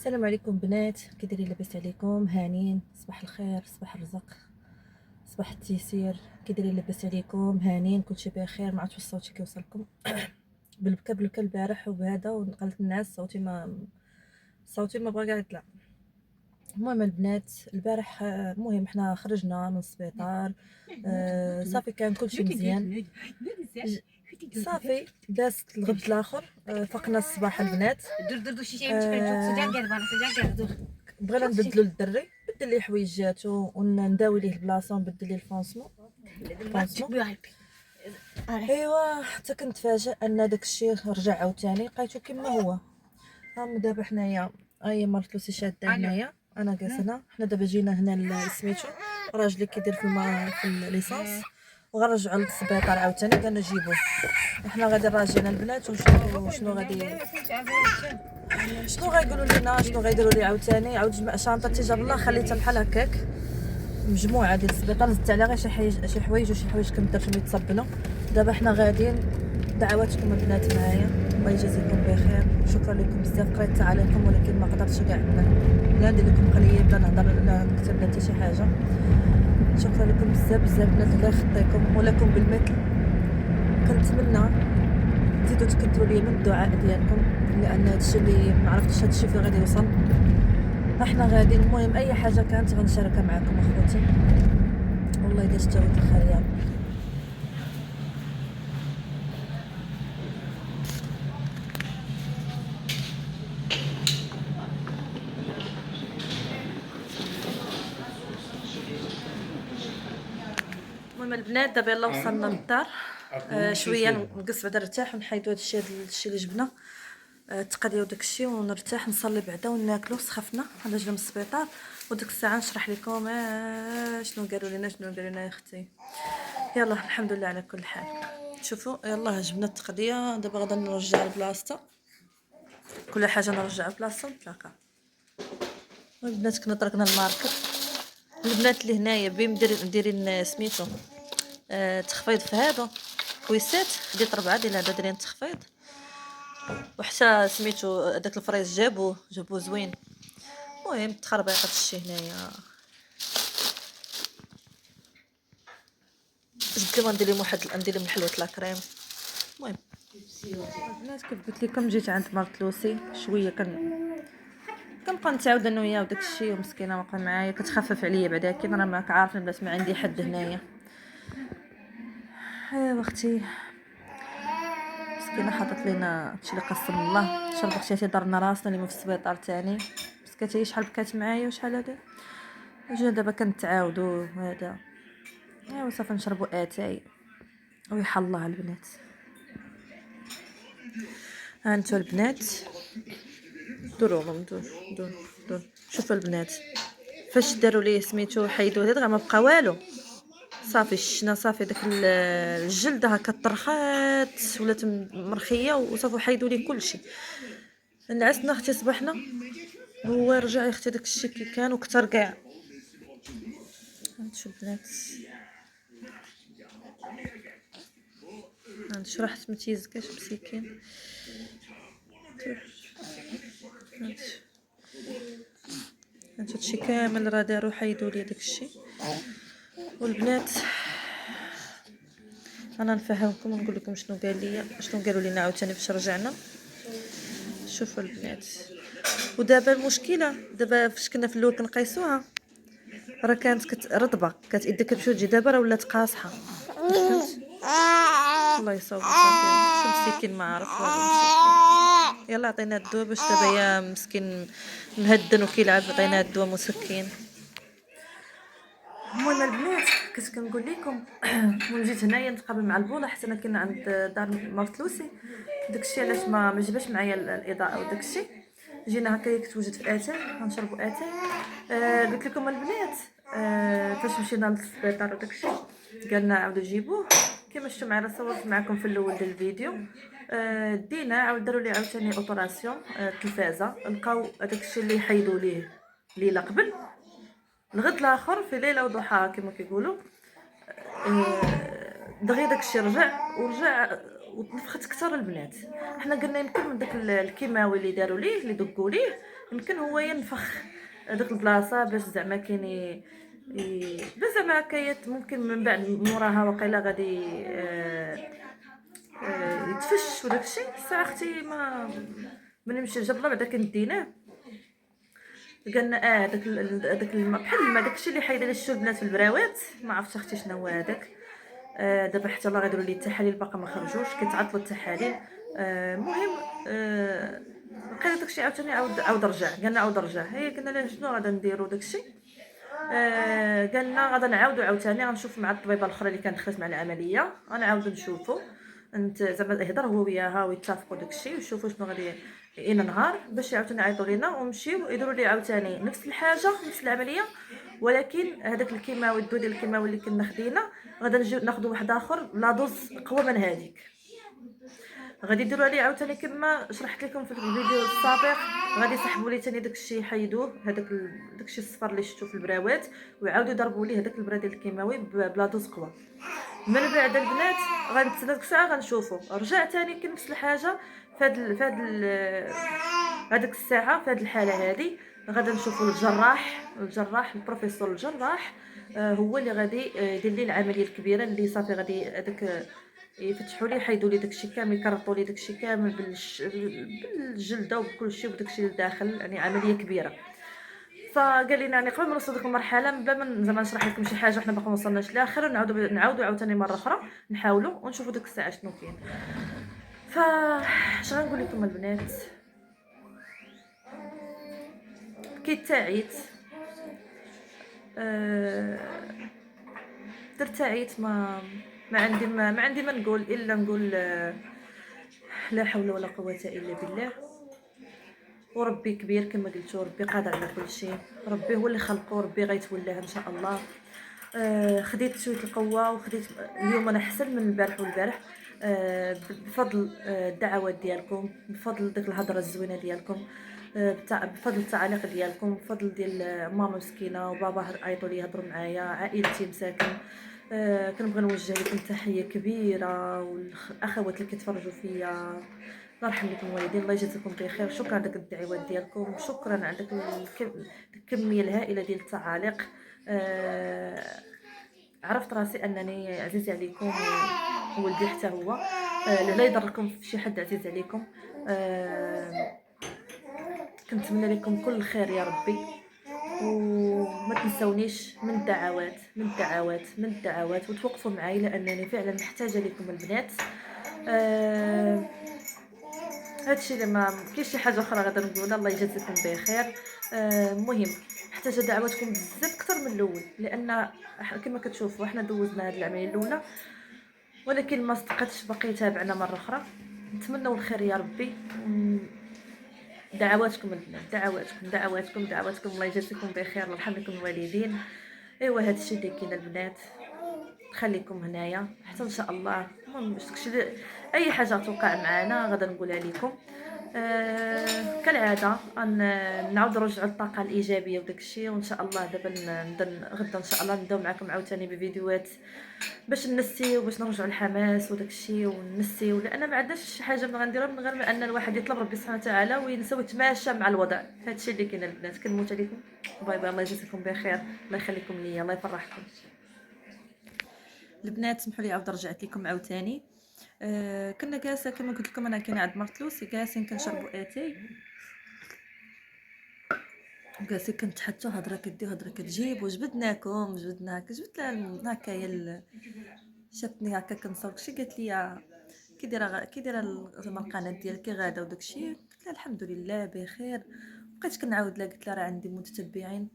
السلام عليكم بنات، كي دايرين؟ لاباس عليكم؟ هانين؟ صباح الخير، صباح الرزق، صباح التيسير. كي دايرين؟ لاباس عليكم؟ هانين؟ كلشي بخير؟ ما عرفتش الصوت كيوصلكم. بالبكا البارح وبهذا ونقلت النعاس، صوتي ما بغا قاع يطلع. المهم البنات البارح المهم حنا خرجنا من السبيطار. صافي كان كلشي مزيان. صافي دازت الغد الاخر. فقنا الصباح البنات. بغينا نبدلو للدري، بدل ليه حويجاتو ونداوي ليه البلاصه ونبدل ليه الفونسمون. ايوا حتى كنتفاجئ ان داكشي رجع عاوتاني لقيتو كما هو. دابا حنايا هي مرت لوسي شاده هنايا، انا جالسه. حنا دابا جينا هنا سميتو راجلي كيدير في الليسانس، وغنرجعوا للسبيطار عاوتاني قالنا جيبوه. حنا غادي راجعين البنات ونشوفوا شنو غايقولوا لينا، شنو غيديروا لي عاوتاني. عاود شنطتي جاب الله خليتها بحال هكاك مجموعه ديال السبيطار، زدت عليها غير شي حوايج وشي حوايج كندرتهم يتصبنوا. دابا حنا غاديين. دعواتكم البنات معايا، الله يجازيكم بخير. شكرا لكم بزاف، قريت تعاليقكم ولكن ما قدرتش كاع لا ندير لكم قليل لا نهضر لا نكتب لا حتى شي حاجه. شكرا لكم بزاف بزاف بنات، الله يخطيكم ولكم بالمثل. كنتمنى تزيدوا تكثروا لي من الدعاء ديالكم، لان هادشي اللي ما عرفتش هادشي فين غادي يوصل. احنا غاديين. المهم اي حاجه كانت غنشاركها معكم اخوتي، والله الا استويت الخير يا رب. المهم البنات دابا يلا وصلنا للدار. شويه نقص بعدا نرتاح ونحيدو هادشي اللي جبنا، التقديه وداكشي، ونرتاح نصلي بعدا وناكلو. سخفنا انا جا من السبيطار، وديك الساعه نشرح لكم شنو قالوا لنا يا اختي. يلا الحمد لله على كل حال. شوفوا يلا جبنا التقديه، دابا غادا نرجع لبلاصتها، كل حاجه نرجع لبلاصتها ونتلاقى. البنات كنا تركنا الماركت. البنات اللي هنايا مديرين سميتو تخفيض في هادو كويسات، خديت 4 ديال هادو دايرين تخفيض، وحتى سميتو داك الفريز جابوه زوين. المهم تخربيق هادشي هنايا. جبت لهم ندير لهم الحلوه لا كريم. المهم البنات كيف قلت لكم جيت عند مرت لوسي شويه، كنبقى نتعاود انا وياه وداك الشيء، ومسكينه واقفه معايا كتخفف عليا بعدا، كي راه ماك عارفين باش ما عندي حد هنايا. ايوا اختي مسكينه حطت لينا هادشي اللي قسم الله. شرب اختي دارنا راسنا اللي في السبيطار تاني، مسكات هي شحال بكات معايا وشحال هذا. جينا دابا كنتعاودوا هذا. ايوا صافي نشربوا اتاي ويحل الله البنات. ها انتو البنات دورهم دور. شوفوا البنات فاش داروا ليه سميتو حيدوا هذا ما بقى والو. صافي شنا صافي داك الجلده هكا طرخات ولات مرخيه، وصافي حيدوا ليه كلشي. نعسنا اختي صبحنا، هو رجع يا اختي داكشي كي كان وكثر كاع. هانتو البنات هانتو راحت متيزكاش مسكين. هانتو هادشي كامل راه دارو حيدوا ليه داكشي. والبنات انا نفهمكم ونقول لكم شنو قالوا لينا عاوتاني فاش رجعنا. شوفوا البنات، ودابا المشكله دابا فاش كنا في الاول كنقيسوها راه كانت رطبه، كانت اذا كتمشيو تجي، دابا راه ولات قاصحه. الله يصوب صافي شو مسكين ما عرف والو مسكين. يلا عطينا الدواء باش دابا يا مسكين مهدن وكيلعب، عطينا الدواء مسكين. المهم البنات كنت كنقول لكم من جيت هنايا نتقابل مع البوله، حتى انا كنا عند دار مرت لوسي. داكشي علاش ما جابش معايا الاضاءه وداكشي. جينا هكا كتوجد في اتاي غنشربوا اتاي. قلت لكم البنات فاش مشينا للسبيطار وداكشي قالنا عاودوا جيبوه كما شفتوا معنا، صورت معكم في الاول ديال الفيديو. دينا عاود داروا لي عاوتاني اوبراسيون التلفازه، لقاو داكشي اللي حيدوا ليه ليله قبل الغد الاخر في ليله وضحاها كما كيقولوا. دغيا داكشي ورجع ونفخت كثر البنات. حنا قلنا يمكن من داك الكيماوي اللي داروا ليه اللي دقوا ليه يمكن هو ينفخ ديك البلاصه باش زعما كاين باش زعما كيت ممكن من بعد موراها وقيلا غادي يتفش وداكشي. الساعه اختي ما ملي مشى جاب الله بعدا كنديناه قالنا داك الماء بحال الماء داكشي اللي حيد على الشرب البنات في البراوات. ما عرفتش اختي شنو هو هذاك. دابا حتى الله غيديروا لي التحاليل باقا ما خرجوش كيتعطلوا التحاليل. المهم لقينا داكشي عاوتاني عاود رجع. قالنا عاود رجع. هي قلنا له شنو غادا نديروا داكشي. قالنا غادا نعاودوا عاوتاني غنشوف مع الطبيبه الاخرى اللي كانت دخلت مع العمليه غنعاودوا نشوفوا انت زعما يهضر هو وياها ويتفقوا داكشي ويشوفوا شنو غادي اين نهار باش عاوتاني يعيطوا لينا ونمشيو يديروا لي عاوتاني نفس الحاجه نفس العمليه. ولكن هذاك الكيماوي الدو ديال الكيماوي اللي كنا خدينا غادا نجيو ناخذوا واحد اخر لا دوز قوه من هذيك. غادي يديروا عليه عاوتاني كما شرحت لكم في الفيديو السابق. غادي يسحبوا لي ثاني داكشي يحيدوه داكشي الصفر اللي شفتو في البراوات ويعاودوا يضربوا ليه هذاك البرا ديال الكيماوي بلا دوز قوه. من بعد البنات غنتسنى ديك الساعه غنشوفوا رجع ثاني كنفس الحاجه. هذيك الساعه في هذه الحاله هذه غادا نشوفوا الجراح البروفيسور الجراح. هو اللي غادي يدير لي العمليه الكبيره اللي صافي غادي هذاك يفتحوا لي يحيدوا لي داكشي كامل يكرطوا لي داكشي كامل بالجلده وبكل شيء وداكشي لداخل يعني عمليه كبيره. فقال لنا يعني قبل ما نوصل ديك المرحله بلا ما زعما نشرح لكم شي حاجه حنا باقا ما وصلناش لها خير نعاودوا عاوتاني مره اخرى نحاولوا ونشوفوا ديك الساعه شنو كاين. اش غنقول لكم البنات كي تعيت درت عيت ما عندي ما نقول الا نقول لا حول ولا قوه الا بالله. وربي كبير كما قلتو ربي قادر على كل شيء. ربي هو اللي خلقه ربي غيتولاه ان شاء الله. خديت شويه القوه وخديت اليوم انا احسن من البارح والبارح بفضل الدعوات ديالكم بفضل ديك الهضره الزوينه ديالكم بفضل التعاليق ديالكم بفضل ديال ماما مسكينه وبابا عيطوا لي هضروا معايا عائلتي مساكن. كنبغي نوجه لكم تحيه كبيره والاخوات اللي كيتفرجوا فيا الله يرحم لكم الوالدين الله يجازيكم بخير. شكرا على داك الدعوات ديالكم شكرا على داك الكميه الهائله ديال التعاليق. عرفت راسي انني عزيز عليكم وولدي حتى هو. لا يضركم في شي حد عزيز عليكم. كنتمنى لكم كل الخير يا ربي وما تنسونيش من الدعوات وتوقفوا معايا لانني فعلا محتاجه لكم البنات. هادشي اللي ما كاينش شي حاجه اخرى غادا نقولها الله يجازيكم بخير. المهم محتاجه دعواتكم بزاف اكثر من الاول لان كما كتشوفوا حنا دوزنا هاد العمليه الاولى ولكن ما صدقتش باقي تابعنا مره اخرى. نتمنوا الخير يا ربي. دعواتكم البنات دعواتكم الله يجازيكم بخير الله يرحم لكم الوالدين. ايوا هادشي اللي كاين البنات خليكم هنايا حتى ان شاء الله. المهم باش داكشي اي حاجه توقع معنا غادا نقولها لكم. كالعاده نعاود نرجعوا الطاقه الايجابيه وداكشي وان شاء الله دابا غدا ان شاء الله نبداو معكم عاوتاني بفيديوهات باش نسيو باش نرجعوا الحماس وداكشي ونسيو لان ما عندناش شي حاجه من غنديرها من غير ما ان الواحد يطلب ربي سبحانه وتعالى وينسى ويتماشى مع الوضع. هادشي اللي كاين البنات كنموت عليكم. باي باي الله يجزيكم بخير الله يخليكم ليا الله يفرحكم. البنات سمحوا لي عاود رجعت لكم عاوتاني. كنا جالسه كما قلت لكم انا كاينه عند مرتلوسي جالسين كنشربوا اتاي جالسين كنتحدثوا هضره كدي هضره كتجيب وجبدناكم جبت لها هكايا شافتني هكا كنصور داكشي قالت لي كي دايره زعما القناه ديالك غاده وداكشي. قلت لها الحمد لله بخير. بقيت كنعاود لها قلت لها راه عندي متتبعين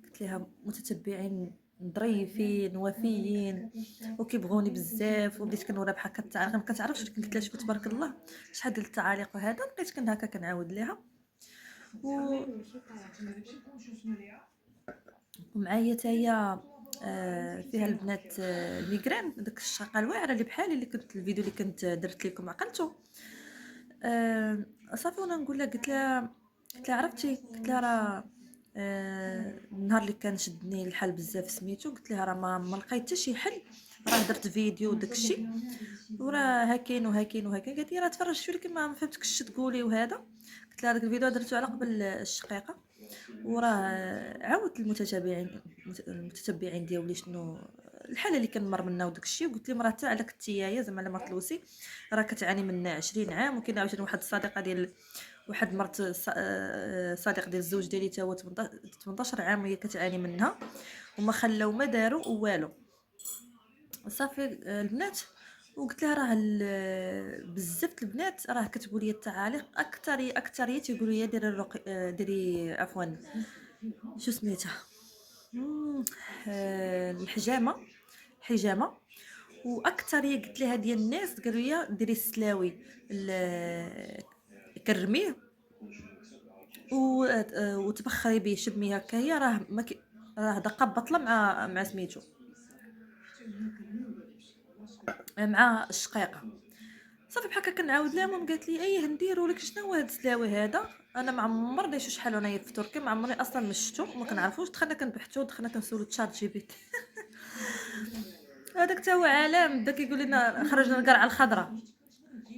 قلت لها متتبعين ظريفين وفيين وكيبغوني بزاف وبديت كنورا بحال كتعرف ما كتعرفش قلت لها شوف تبارك الله شحال ديال التعاليق وهذا بقيت كنت هكا كنعاود ليها ومعايا تاهي فيها البنات الميغرين داك الشقه الواعره اللي بحالي اللي كنت الفيديو اللي كنت درت لكم عقلتو. صافي وانا نقول لها قلت لها عرفتي قلت لها راه النهار اللي كان شدني الحال بزاف سميتو قلت لها راه ما لقيت حتى شي حل راه درت فيديو داكشي وراه هاكين قالت لي راه تفرجت فيه لكن ما فهمتكش اش تقولي وهذا. قلت لها داك الفيديو درتو على قبل الشقيقه، وراه عاودت المتتبعين ديالي شنو الحاله اللي كنمر منها وداك الشيء. وقلت لهم راه حتى على كتيايا زعما على مرت لوسي راه كتعاني من 20 عام. وكاين عاوتاني واحد الصديقه ديال واحد مرت صديق ديال الزوج ديالي تا هو 18 عام وهي كتعاني منها، وما خلاو ما داروا والو صافي البنات. وقلت لها راه بزاف البنات راه كتقول لي التعاليق اكثريه تيقولوا لي ديري ديري عفوا شو سميتها الحجامه حجامه. واكثريه قلت لها ديال الناس قالوا لي ديري السلاوي كرميه وتبخري به شمي هكايا راه راه دقه بطله مع سميتو مع الشقيقه. صافي بحال هكا كنعاود لها مام قالت لي ايه نديروا لك شنو هو هذا السلاوي هذا. انا ما عمرني شحال انايا في تركيا ما عمرني اصلا مشتو ما كنعرفوش. دخلنا كنبحثوا دخلنا كنسولو تشات جي بي تي هذاك تا هو عالم بدا كيقول لنا خرجنا القرعه الخضراء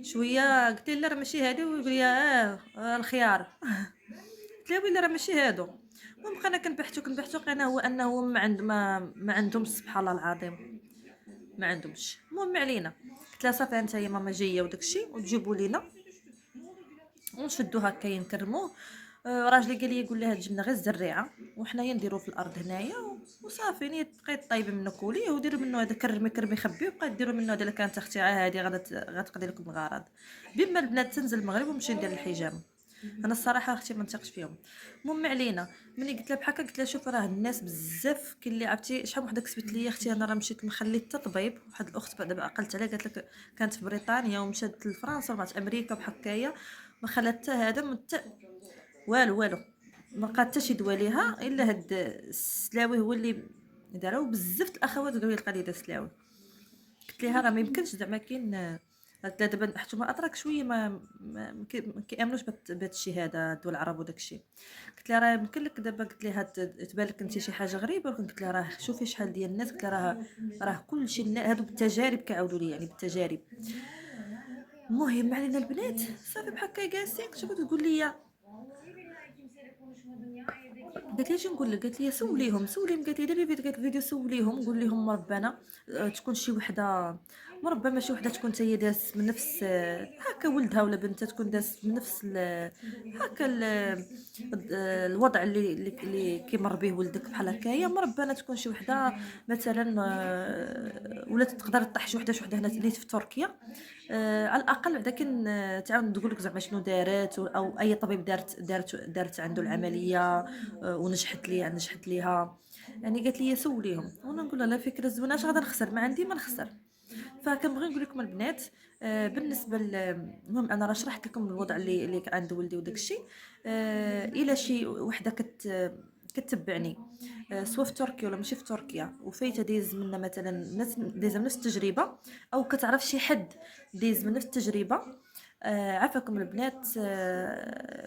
شويه. قلت له لا راه ماشي هادي ويقول لي الخيار قلت له ويلي راه ماشي هادو. المهم بقينا كنبحثوا لقينا هو انه ما عندهمش سبحان الله العظيم ما عندهمش. المهم ما علينا. قلت لها صافي انت يا ماما جايه وداكشي وتجيبوا لينا ونشدو هكايا نكرموه. راجلي قال لي يقول لها الجبنه غير الزريعه وحنايا نديروه في الارض هنايا وصافي نيت بقيت طايبه منه كوليه وديروا منه هذا كرمي خبيه وبقيت ديروا منه هذا. كانت اختي هذه غتقضي لكم الغرض. بما البنات تنزل المغرب ونمشي ندير الحجامه. انا الصراحه اختي ما نثقش فيهم. المهم ما علينا. ملي قلت لها بحال هكا قلت لها شوف راه الناس بزاف كاين اللي عرفتي شحال وحده كتبت لي اختي انا راه مشيت نخلي حتى طبيب. واحد الاخت بعد عقلت عليها قالت لك كانت في بريطانيا ومشات لفرنسا ومشات امريكا بحال هكايا ما خلات حتى هذا والو ما لقات حتى شي دواء ليها الا هاد السلاوي هو اللي داروا. بزاف الاخوات قالوا لي القضيه ديال السلاوي. قلت لها راه ما يمكنش زعما كاين دابا حتى ما اتراك شويه ما كيامنوش بهذا الشيء هذا الدول العرب وداك الشيء. قلت لها راه يمكن لك دابا قلت لها تبان لك انت شي حاجه غريبه. ولكن قلت لها راه شوفي شحال ديال الناس قلت لها راه كلشي هادو بالتجارب كيعاودوا لي يعني بالتجارب. المهم علينا البنات صافي بحال هكا جالسين شوفوا تقول لي قالت لي شنو نقول لك. قالت لي سوليهم قالت لي ديري فيديو سوليهم قول لهم ربنا تكون شي وحده مربما شي وحده تكون هي داس من نفس هكا ولدها ولا بنتها تكون داس من نفس هكا الوضع اللي كيمر به ولدك بحال هكايا. مربنا تكون شي وحده مثلا ولا تقدر طيح شي وحده هنا اللي في تركيا على الاقل بعدا تعاود نقول لك زعما شنو دارت او اي طبيب دارت عنده العمليه ونجحت ليها. يعني قالت لي سوليهم وانا نقول لها لا فكره زوينه اش غادي نخسر ما عندي ما نخسر. فكنبغي نقول لكم البنات بالنسبه المهم انا راه شرحت لكم الوضع اللي عند ولدي وداك الشيء. الى شي وحده كتتبعني سواء في تركيا ولا ماشي في تركيا وفايته دايز منا مثلا دايز من نفس التجربه او كتعرف شي حد دايز من نفس التجربه عافاكم البنات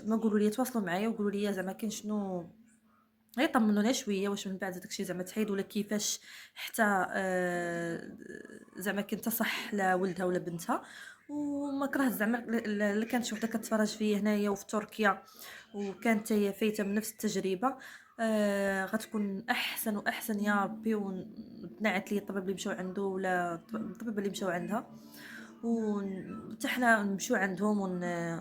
ما قولوا لي تواصلوا معايا وقولوا لي زعما كاين شنو غير طمنونا شويه واش من بعد داكشي زعما تحيد ولا كيفاش حتى زعما كنتصح لولدها ولا بنتها. وما كرهت زعما الا كانت شي وحده كتفرج فيا هنايا وفي تركيا وكانت هي فايته من نفس التجربه غتكون احسن واحسن يا ربي. ونتنعت لي الطبيب اللي مشاو عنده ولا الطبيب اللي مشاو عندها وحتى حنا نمشيو عندهم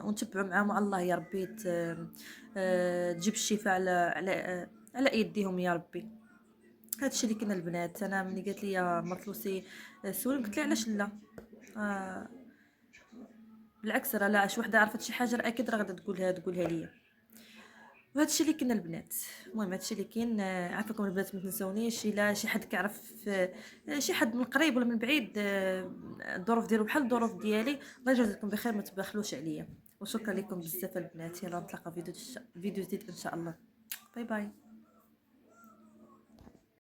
ونتبعوا معاهم. الله يا ربي تجيب الشفاء على ايديهم يا ربي. هادشي اللي كنا البنات. انا ملي قالت لي يا مرتلوسي سولي قلت لها علاش لا بالعكس راه لا شي وحده عرفت شي حاجه راه اكيد راه غادا تقولها ليا. وهادشي اللي كنا البنات. المهم هادشي اللي كاين عافاكم البنات ما تنسونيش الا شي حد كيعرف شي حد من قريب ولا من بعيد الظروف ديالو بحال الظروف ديالي الله يجازيكم بخير ما تبخلوش عليا. وشكرا لكم بزاف البنات. يلا نتلاقى فيديو جديد ان شاء الله. باي باي.